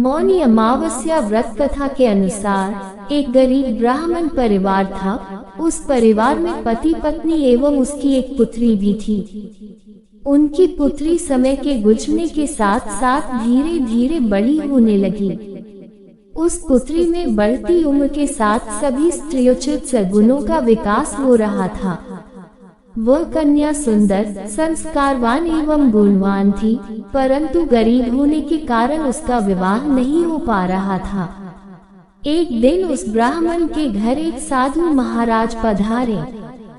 मौनी अमावस्या व्रत कथा के अनुसार एक गरीब ब्राह्मण परिवार था। उस परिवार में पति पत्नी एवं उसकी एक पुत्री भी थी। उनकी पुत्री समय के गुजरने के साथ साथ धीरे धीरे बड़ी होने लगी। उस पुत्री में बढ़ती उम्र के साथ सभी स्त्रियोचित सद्गुणों का विकास हो रहा था। वह कन्या सुंदर, संस्कारवान एवं गुणवान थी, परंतु गरीब होने के कारण उसका विवाह नहीं हो पा रहा था। एक दिन उस ब्राह्मण के घर एक साधु महाराज पधारे।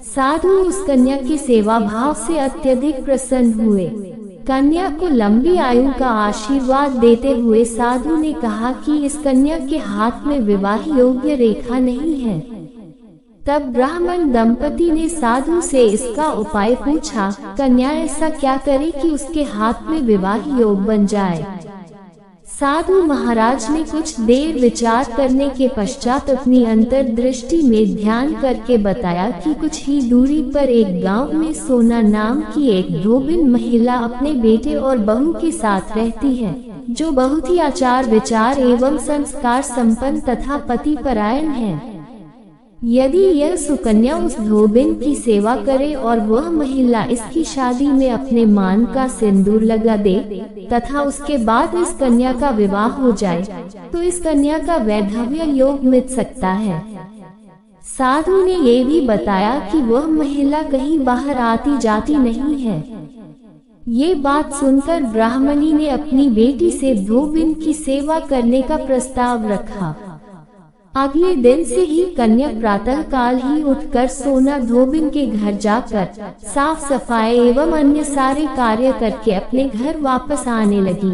साधु उस कन्या की सेवा भाव से अत्यधिक प्रसन्न हुए। कन्या को लंबी आयु का आशीर्वाद देते हुए साधु ने कहा कि इस कन्या के हाथ में विवाह योग्य रेखा नहीं है। तब ब्राह्मण दंपति ने साधु से इसका उपाय पूछा। कन्या ऐसा क्या करे कि उसके हाथ में विवाह योग बन जाए। साधु महाराज ने कुछ देर विचार करने के पश्चात अपनी अंतर्दृष्टि में ध्यान करके बताया कि कुछ ही दूरी पर एक गांव में सोना नाम की एक धोबिन महिला अपने बेटे और बहू के साथ रहती है, जो बहुत ही आचार विचार एवं संस्कार संपन्न तथा पतिपरायण है। यदि यह सुकन्या उस धोबिन की सेवा करे और वह महिला इसकी शादी में अपने मान का सिंदूर लगा दे तथा उसके बाद इस कन्या का विवाह हो जाए, तो इस कन्या का वैधव्य योग मिट सकता है। साधु ने ये भी बताया कि वह महिला कहीं बाहर आती जाती नहीं है। ये बात सुनकर ब्राह्मणी ने अपनी बेटी से धोबिन की सेवा करने का प्रस्ताव रखा। अगले दिन से ही कन्या प्रातः काल ही उठकर सोना धोबिन के घर जाकर साफ सफाई एवं अन्य सारे कार्य करके अपने घर वापस आने लगी।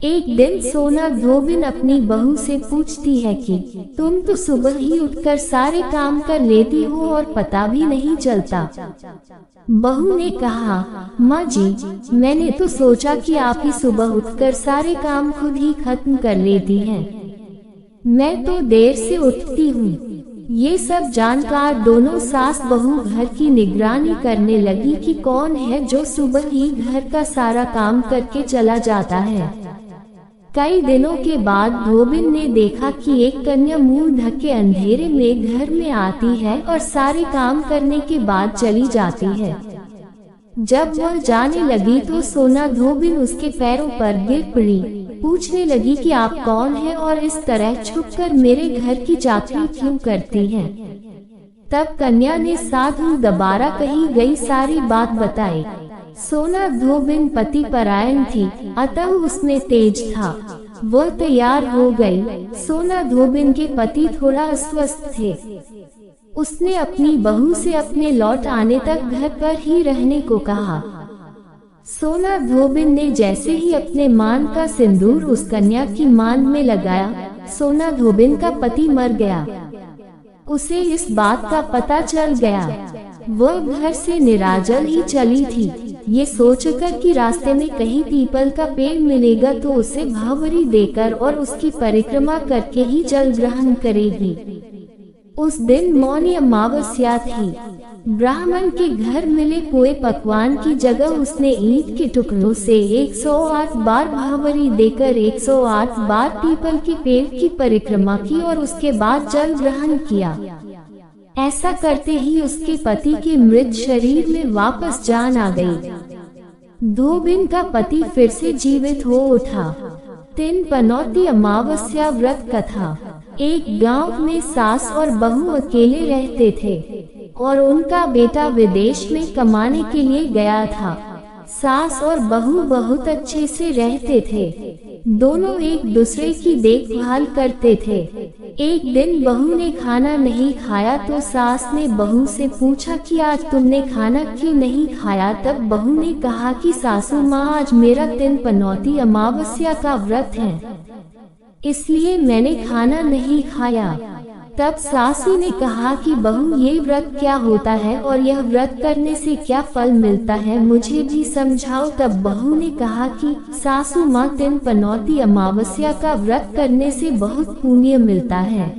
एक दिन सोना धोबिन अपनी बहू से पूछती है कि तुम तो सुबह ही उठकर सारे काम कर लेती हो और पता भी नहीं चलता। बहू ने कहा, माँ जी, मैंने तो सोचा कि आप ही सुबह उठकर सारे काम खुद ही खत्म कर लेती हैं। मैं तो देर से उठती हूँ। ये सब जानकर दोनों सास बहू घर की निगरानी करने लगी कि कौन है जो सुबह ही घर का सारा काम करके चला जाता है। कई दिनों के बाद धोबिन ने देखा कि एक कन्या मुंह ढके अंधेरे में घर में आती है और सारे काम करने के बाद चली जाती है। जब वह जाने लगी तो सोना धोबिन उसके पैरों पर गिर पड़ी। पूछने लगी कि आप कौन हैं और इस तरह छुपकर मेरे घर की चाकरी क्यों करती हैं। तब कन्या ने साधु दोबारा कही गई सारी बात बताई। सोना धोबिन पति परायण थी, अतः उसमें तेज था। वह तैयार हो गई। सोना धोबिन के पति थोड़ा अस्वस्थ थे। उसने अपनी बहू से अपने लौट आने तक घर पर ही रहने को कहा। सोना धोबिन ने जैसे ही अपने मान का सिंदूर उस कन्या की मान में लगाया, सोना धोबिन का पति मर गया। उसे इस बात का पता चल गया। वह घर से निराजल ही चली थी, ये सोचकर कि रास्ते में कहीं पीपल का पेड़ मिलेगा तो उसे भावरी देकर और उसकी परिक्रमा करके ही जल ग्रहण करेगी। उस दिन मौनी अमावस्या थी। ब्राह्मण के घर मिले पोए पकवान की जगह उसने ईंट के टुकड़ों से 108 बार भावरी देकर 108 बार पीपल के पेड़ की परिक्रमा की और उसके बाद जल ग्रहण किया। ऐसा करते ही उसके पति के मृत शरीर में वापस जान आ गई। धोबिन का पति फिर से जीवित हो उठा। तिनपनौती अमावस्या व्रत कथा। एक गांव में सास और बहू अकेले रहते थे और उनका बेटा विदेश में कमाने के लिए गया था। सास और बहू बहुत अच्छे से रहते थे। दोनों एक दूसरे की देखभाल करते थे। एक दिन बहू ने खाना नहीं खाया तो सास ने बहू से पूछा कि आज तुमने खाना क्यों नहीं खाया। तब बहू ने कहा कि सासू माँ, आज मेरा तिनपनौती अमावस्या का व्रत है, इसलिए मैंने खाना नहीं खाया। तब सासू ने कहा कि बहू, ये व्रत क्या होता है और यह व्रत करने से क्या फल मिलता है, मुझे भी समझाओ। तब बहू ने कहा कि सासू माँ, तिनपनौती अमावस्या का व्रत करने से बहुत पुण्य मिलता है।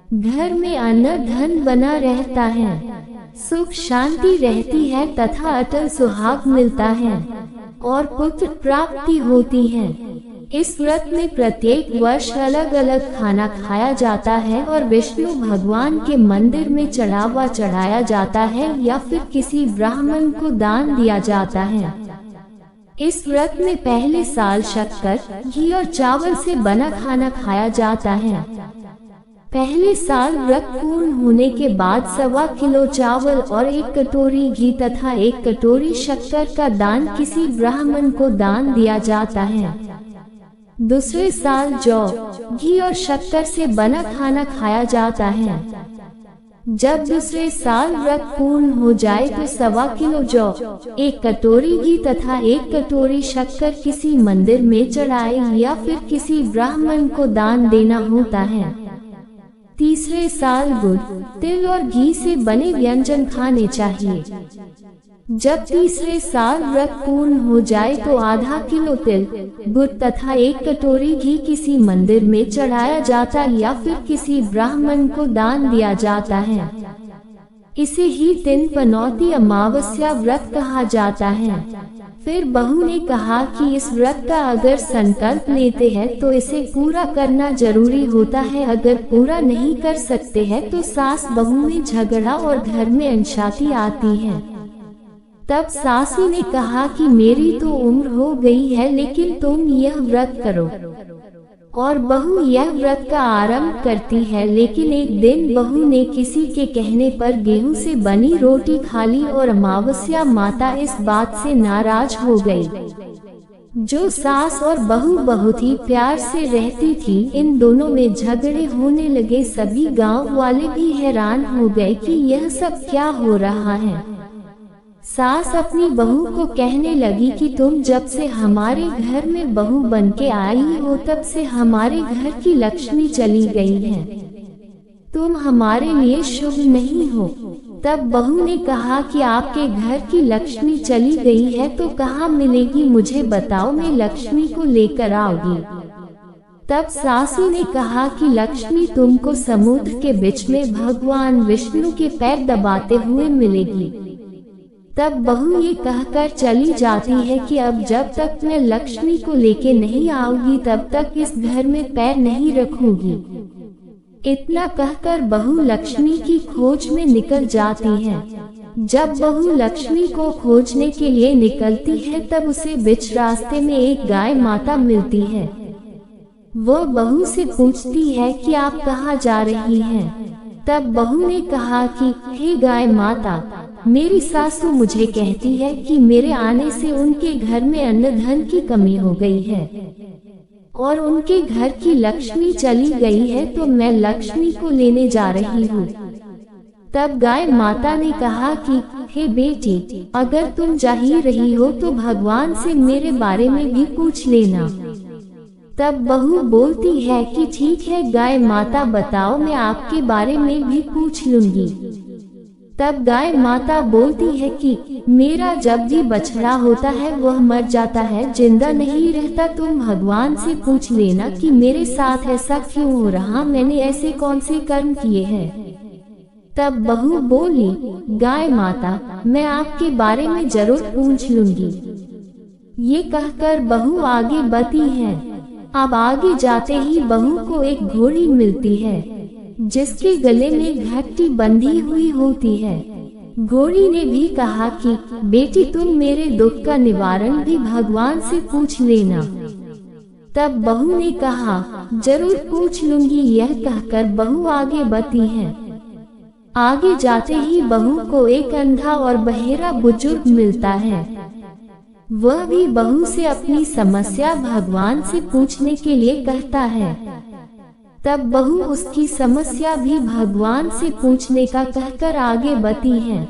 घर में अन्न धन बना रहता है, सुख शांति रहती है तथा अटल सुहाग मिलता है और पुत्र प्राप्ति होती है। इस व्रत में प्रत्येक वर्ष अलग अलग खाना खाया जाता है और विष्णु भगवान के मंदिर में चढ़ावा चढ़ाया जाता है या फिर किसी ब्राह्मण को दान दिया जाता है। इस व्रत में पहले साल शक्कर, घी और चावल से बना खाना खाया जाता है। पहले साल व्रत पूर्ण होने के बाद 1.25 किलो चावल और 1 कटोरी घी तथा 1 कटोरी शक्कर का दान किसी ब्राह्मण को दान दिया जाता है। दूसरे साल जौ, घी और शक्कर से बना खाना खाया जाता है। जब दूसरे साल व्रत पूर्ण हो जाए तो 1.25 किलो जौ, 1 कटोरी घी तथा 1 कटोरी शक्कर किसी मंदिर में चढ़ाए या फिर किसी ब्राह्मण को दान देना होता है। तीसरे साल गुड़, तिल और घी से बने व्यंजन खाने चाहिए। जब तीसरे साल व्रत पूर्ण हो जाए तो आधा किलो तिल, गुड़ तथा 1 कटोरी घी किसी मंदिर में चढ़ाया जाता या फिर किसी ब्राह्मण को दान दिया जाता है। इसे ही तिन पनौती अमावस्या व्रत कहा जाता है। फिर बहू ने कहा कि इस व्रत का अगर संकल्प लेते हैं तो इसे पूरा करना जरूरी होता है, अगर पूरा नहीं कर सकते हैं तो सास बहू में झगड़ा और घर में अशांति आती है। तब सासू ने कहा कि मेरी तो उम्र हो गई है लेकिन तुम यह व्रत करो, और बहू यह व्रत का आरंभ करती है। लेकिन एक दिन बहू ने किसी के कहने पर गेहूं से बनी रोटी खा ली और अमावस्या माता इस बात से नाराज हो गई। जो सास और बहू बहुत ही प्यार से रहती थी, इन दोनों में झगड़े होने लगे। सभी गांव वाले भी हैरान हो गए कि यह सब क्या हो रहा है। सास अपनी बहू को कहने लगी कि तुम जब से हमारे घर में बहू बन के आई हो तब से हमारे घर की लक्ष्मी चली गई है, तुम हमारे लिए शुभ नहीं हो। तब बहू ने कहा कि आपके घर की लक्ष्मी चली गई है तो कहाँ मिलेगी, मुझे बताओ, मैं लक्ष्मी को लेकर आऊंगी। तब सासू ने कहा कि लक्ष्मी तुमको समुद्र के बीच में भगवान विष्णु के पैर दबाते हुए मिलेगी। तब बहू ये कहकर चली जाती है कि अब जब तक मैं लक्ष्मी को लेके नहीं आऊंगी तब तक इस घर में पैर नहीं रखूंगी। इतना कहकर बहू लक्ष्मी की खोज में निकल जाती है। जब बहू लक्ष्मी को खोजने के लिए निकलती है तब उसे बीच रास्ते में एक गाय माता मिलती है। वो बहू से पूछती है कि आप कहाँ जा रही हैं? तब बहू ने कहा कि हे गाय माता, मेरी सासू मुझे कहती है कि मेरे आने से उनके घर में अन्न धन की कमी हो गई है और उनके घर की लक्ष्मी चली गई है, तो मैं लक्ष्मी को लेने जा रही हूँ। तब गाय माता ने कहा कि हे बेटी, अगर तुम जा ही रही हो तो भगवान से मेरे बारे में भी पूछ लेना। तब बहू बोलती है कि ठीक है गाय माता, बताओ, मैं आपके बारे में भी पूछ लूंगी। तब गाय माता बोलती है कि मेरा जब भी बछड़ा होता है वह मर जाता है, जिंदा नहीं रहता। तुम भगवान से पूछ लेना कि मेरे साथ ऐसा क्यों हो रहा, मैंने ऐसे कौन से कर्म किए हैं। तब बहू बोली, गाय माता, मैं आपके बारे में जरूर पूछ लूंगी। ये कहकर बहू आगे बढ़ती है। अब आगे जाते ही बहू को एक घोड़ी मिलती है जिसके गले में घंटी बंधी हुई होती है। घोड़ी ने भी कहा कि बेटी, तुम मेरे दुख का निवारण भी भगवान से पूछ लेना। तब बहू ने कहा जरूर पूछ लूंगी। यह कहकर बहू आगे बढ़ती है। आगे जाते ही बहू को एक अंधा और बहेरा बुजुर्ग मिलता है। वह भी बहू से अपनी समस्या भगवान से पूछने के लिए कहता है। तब बहू उसकी समस्या भी भगवान से पूछने का कहकर आगे बढ़ती है।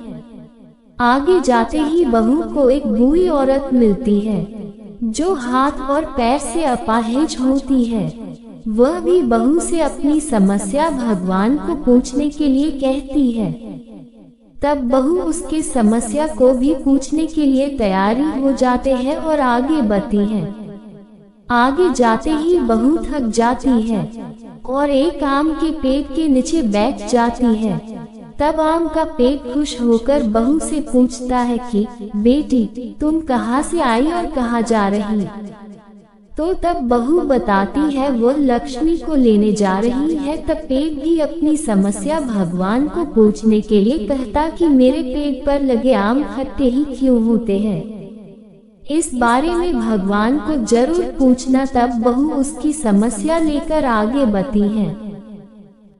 आगे जाते ही बहू को एक बूढ़ी औरत मिलती है जो हाथ और पैर से अपाहिज होती है। वह भी बहू से अपनी समस्या भगवान को पूछने के लिए कहती है। तब बहू उसकी समस्या को भी पूछने के लिए तैयारी हो जाते हैं और आगे बढ़ती है। आगे जाते ही बहू थक जाती है और एक आम के पेड़ के नीचे बैठ जाती है। तब आम का पेड़ खुश होकर बहू से पूछता है कि बेटी, तुम कहाँ से आई और कहाँ जा रही? तो तब बहू बताती है वो लक्ष्मी को लेने जा रही है। तब पेड़ भी अपनी समस्या भगवान को पूछने के लिए कहता कि मेरे पेड़ पर लगे आम खट्टे ही क्यों होते हैं, इस बारे में भगवान को जरूर पूछना। तब बहू उसकी समस्या लेकर आगे बढ़ती है।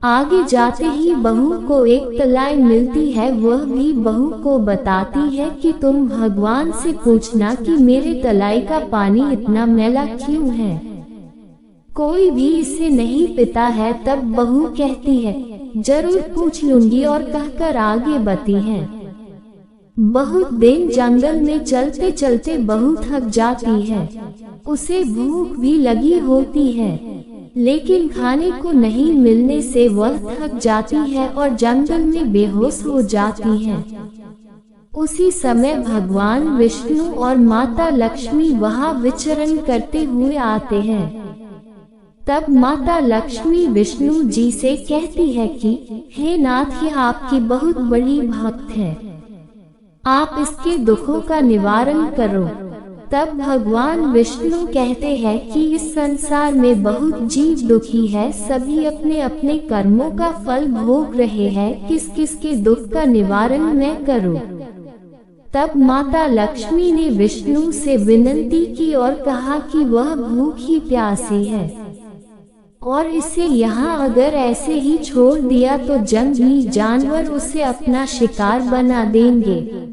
आगे जाते ही बहू को एक तलाई मिलती है। वह भी बहू को बताती है कि तुम भगवान से पूछना कि मेरे तलाई का पानी इतना मैला क्यों है, कोई भी इसे नहीं पीता है। तब बहू कहती है जरूर पूछ लूंगी और कहकर आगे बढ़ती है। बहुत दिन जंगल में चलते चलते बहू थक जाती है। उसे भूख भी लगी होती है, लेकिन खाने को नहीं मिलने से वह थक जाती है और जंगल में बेहोश हो जाती है। उसी समय भगवान विष्णु और माता लक्ष्मी वहां विचरण करते हुए आते हैं। तब माता लक्ष्मी विष्णु जी से कहती है कि हे नाथ, ये आपकी बहुत बड़ी भक्त है, आप इसके दुखों का निवारण करो। तब भगवान विष्णु कहते हैं कि इस संसार में बहुत जीव दुखी है, सभी अपने अपने कर्मों का फल भोग रहे हैं, किस किस के दुख का निवारण मैं करूं। तब माता लक्ष्मी ने विष्णु से विनती की और कहा कि वह भूखी प्यासी है और इसे यहाँ अगर ऐसे ही छोड़ दिया तो जंगली जानवर उसे अपना शिकार बना देंगे।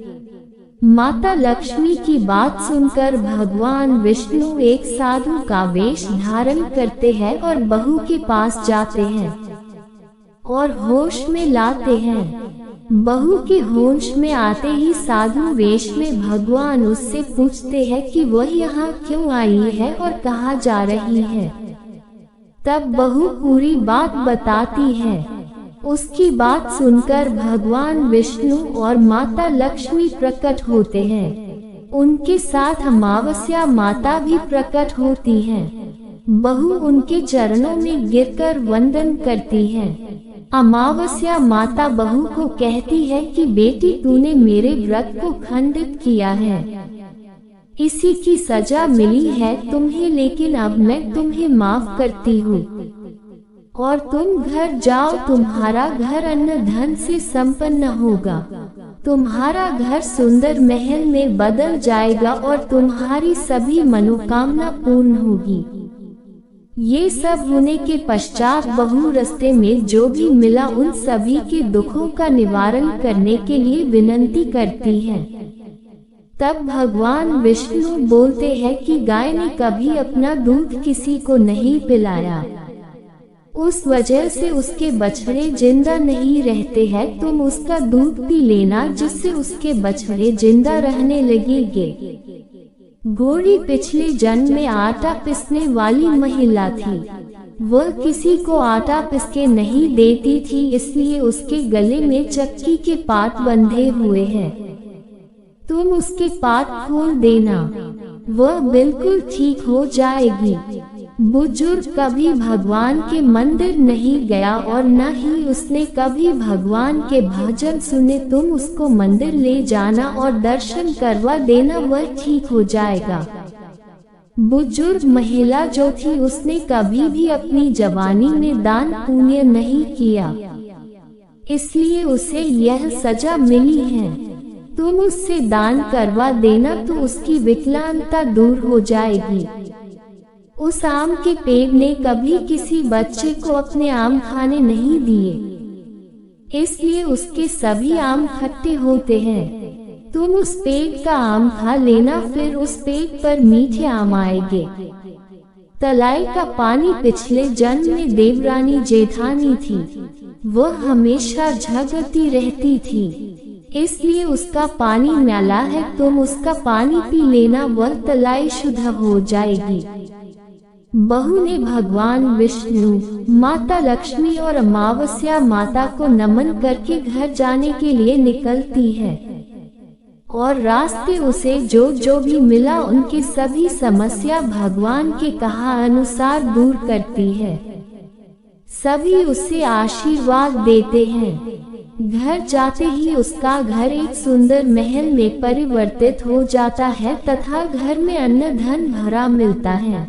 माता लक्ष्मी की बात सुनकर भगवान विष्णु एक साधु का वेश धारण करते हैं और बहू के पास जाते हैं और होश में लाते हैं। बहू के होश में आते ही साधु वेश में भगवान उससे पूछते हैं कि वह यहाँ क्यों आई है और कहाँ जा रही है। तब बहू पूरी बात बताती है। उसकी बात सुनकर भगवान विष्णु और माता लक्ष्मी प्रकट होते हैं। उनके साथ अमावस्या माता भी प्रकट होती हैं। बहू उनके चरणों में गिरकर वंदन करती है। अमावस्या माता बहू को कहती है कि बेटी, तूने मेरे व्रत को खंडित किया है, इसी की सजा मिली है तुम्हें, लेकिन अब मैं तुम्हें माफ करती हूँ और तुम घर जाओ। तुम्हारा घर अन्न धन से संपन्न होगा, तुम्हारा घर सुंदर महल में बदल जाएगा और तुम्हारी सभी मनोकामना पूर्ण होगी। ये सब होने के पश्चात बहू रास्ते में जो भी मिला उन सभी के दुखों का निवारण करने के लिए विनती करती है। तब भगवान विष्णु बोलते हैं कि गाय ने कभी अपना दूध किसी को नहीं पिलाया, उस वजह से उसके बछड़े जिंदा नहीं रहते हैं। तुम उसका दूध पी लेना, जिससे उसके बछड़े जिंदा रहने लगेंगे। घोड़ी पिछले जन्म में आटा पिसने वाली महिला थी। वह किसी को आटा पिसके नहीं देती थी, इसलिए उसके गले में चक्की के पाट बंधे हुए हैं। तुम उसके पाट खोल देना, वह बिल्कुल ठीक हो जाएगी। बुजुर्ग कभी भगवान के मंदिर नहीं गया और न ही उसने कभी भगवान के भजन सुने। तुम उसको मंदिर ले जाना और दर्शन करवा देना, वह ठीक हो जाएगा। बुजुर्ग महिला जो थी उसने कभी भी अपनी जवानी में दान पुण्य नहीं किया, इसलिए उसे यह सजा मिली है। तुम उससे दान करवा देना तो उसकी विकलांगता दूर हो जाएगी। उस आम के पेड़ ने कभी किसी बच्चे को अपने आम खाने नहीं दिए, इसलिए उसके सभी आम खट्टे होते हैं। तुम उस पेड़ का आम खा लेना, फिर उस पेड़ पर मीठे आम आएंगे। तलाई का पानी पिछले जन्म में देवरानी जेठानी थी, वह हमेशा झगड़ती रहती थी, इसलिए उसका पानी मैला है। तुम उसका पानी पी लेना, वह तलाई शुद्ध हो जाएगी। बहू ने भगवान विष्णु, माता लक्ष्मी और अमावस्या माता को नमन करके घर जाने के लिए निकलती है और रास्ते उसे जो जो भी मिला उनकी सभी समस्या भगवान के कहा अनुसार दूर करती है। सभी उसे आशीर्वाद देते हैं। घर जाते ही उसका घर एक सुंदर महल में परिवर्तित हो जाता है तथा घर में अन्न धन भरा मिलता है।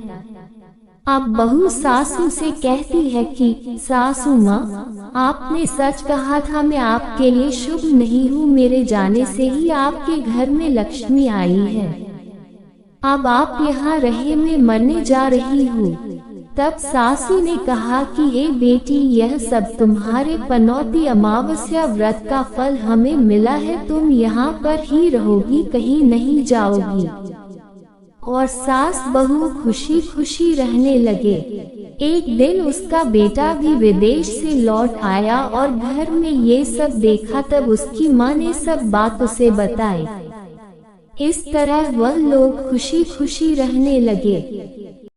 अब बहू सासू से कहती है कि सासू माँ, आपने सच कहा था, मैं आपके लिए शुभ नहीं हूँ। मेरे जाने से ही आपके घर में लक्ष्मी आई है। अब आप यहाँ रहे, मैं मरने जा रही हूँ। तब सासू ने कहा कि हे बेटी, यह सब तुम्हारे पनौती अमावस्या व्रत का फल हमें मिला है। तुम यहाँ पर ही रहोगी, कहीं नहीं जाओगी। और सास बहू खुशी खुशी रहने लगे। एक दिन उसका बेटा भी विदेश से लौट आया और घर में ये सब देखा। तब उसकी माँ ने सब बात उसे बताई। इस तरह वह लोग खुशी खुशी रहने लगे।